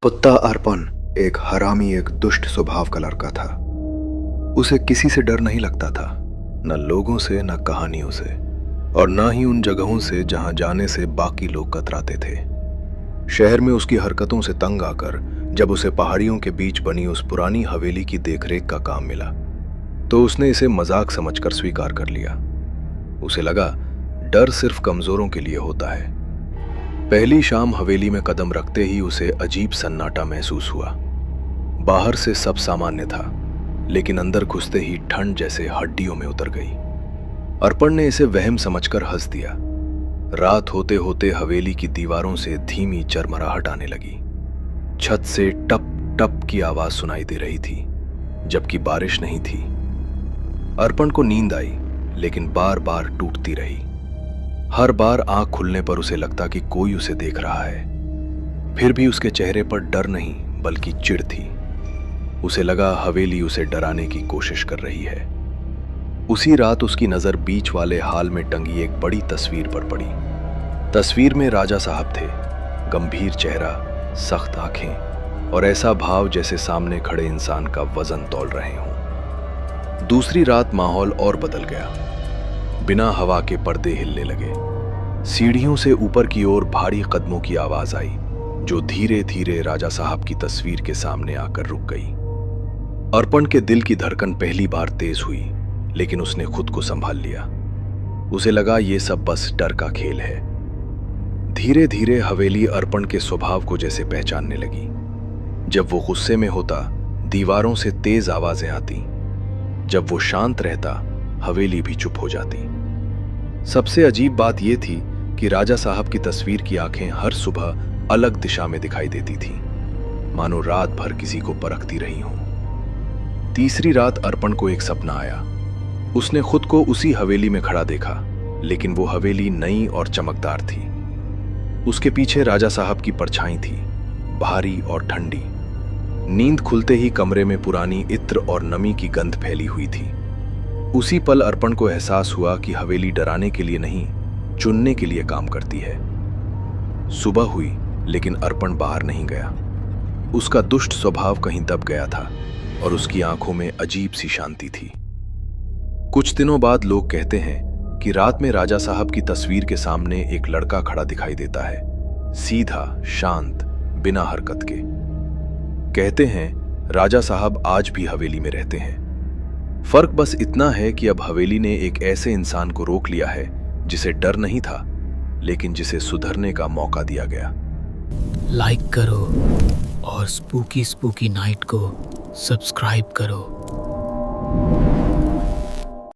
कुत्ता अर्पण एक हरामी, एक दुष्ट स्वभाव का लड़का था। उसे किसी से डर नहीं लगता था, न लोगों से, न कहानियों से, और न ही उन जगहों से जहां जाने से बाकी लोग कतराते थे। शहर में उसकी हरकतों से तंग आकर जब उसे पहाड़ियों के बीच बनी उस पुरानी हवेली की देखरेख का काम मिला, तो उसने इसे मजाक समझकर स्वीकार कर लिया। उसे लगा डर सिर्फ कमजोरों के लिए होता है। पहली शाम हवेली में कदम रखते ही उसे अजीब सन्नाटा महसूस हुआ। बाहर से सब सामान्य था, लेकिन अंदर घुसते ही ठंड जैसे हड्डियों में उतर गई। अर्पण ने इसे वहम समझकर हंस दिया। रात होते होते हवेली की दीवारों से धीमी चरमराहट आने लगी। छत से टप टप की आवाज सुनाई दे रही थी, जबकि बारिश नहीं थी। अर्पण को नींद आई, लेकिन बार बार टूटती रही। हर बार आंख खुलने पर उसे लगता कि कोई उसे देख रहा है। फिर भी उसके चेहरे पर डर नहीं, बल्कि चिढ़ थी। उसे लगा हवेली उसे डराने की कोशिश कर रही है। उसी रात उसकी नजर बीच वाले हाल में टंगी एक बड़ी तस्वीर पर पड़ी। तस्वीर में राजा साहब थे, गंभीर चेहरा, सख्त आंखें और ऐसा भाव जैसे सामने खड़े इंसान का वजन तौल रहे हों। दूसरी रात माहौल और बदल गया। बिना हवा के पर्दे हिलने लगे। सीढ़ियों से ऊपर की ओर भारी कदमों की आवाज आई, जो धीरे धीरे राजा साहब की तस्वीर के सामने आकर रुक गई। अर्पण के दिल की धड़कन पहली बार तेज हुई, लेकिन उसने खुद को संभाल लिया। उसे लगा ये सब बस डर का खेल है। धीरे धीरे हवेली अर्पण के स्वभाव को जैसे पहचानने लगी। जब वो गुस्से में होता, दीवारों से तेज आवाजें आती। जब वो शांत रहता, हवेली भी चुप हो जाती। सबसे अजीब बात यह थी कि राजा साहब की तस्वीर की आंखें हर सुबह अलग दिशा में दिखाई देती थीं, मानो रात भर किसी को परखती रही हों। तीसरी रात अर्पण को एक सपना आया। उसने खुद को उसी हवेली में खड़ा देखा, लेकिन वो हवेली नई और चमकदार थी। उसके पीछे राजा साहब की परछाई थी, भारी और ठंडी। नींद खुलते ही कमरे में पुरानी इत्र और नमी की गंध फैली हुई थी। उसी पल अर्पण को एहसास हुआ कि हवेली डराने के लिए नहीं, चुनने के लिए काम करती है। सुबह हुई, लेकिन अर्पण बाहर नहीं गया। उसका दुष्ट स्वभाव कहीं दब गया था और उसकी आंखों में अजीब सी शांति थी। कुछ दिनों बाद लोग कहते हैं कि रात में राजा साहब की तस्वीर के सामने एक लड़का खड़ा दिखाई देता है, सीधा, शांत, बिना हरकत के। कहते हैं राजा साहब आज भी हवेली में रहते हैं। फर्क बस इतना है कि अब हवेली ने एक ऐसे इंसान को रोक लिया है जिसे डर नहीं था, लेकिन जिसे सुधरने का मौका दिया गया। लाइक करो और स्पूकी स्पूकी नाइट को सब्सक्राइब करो।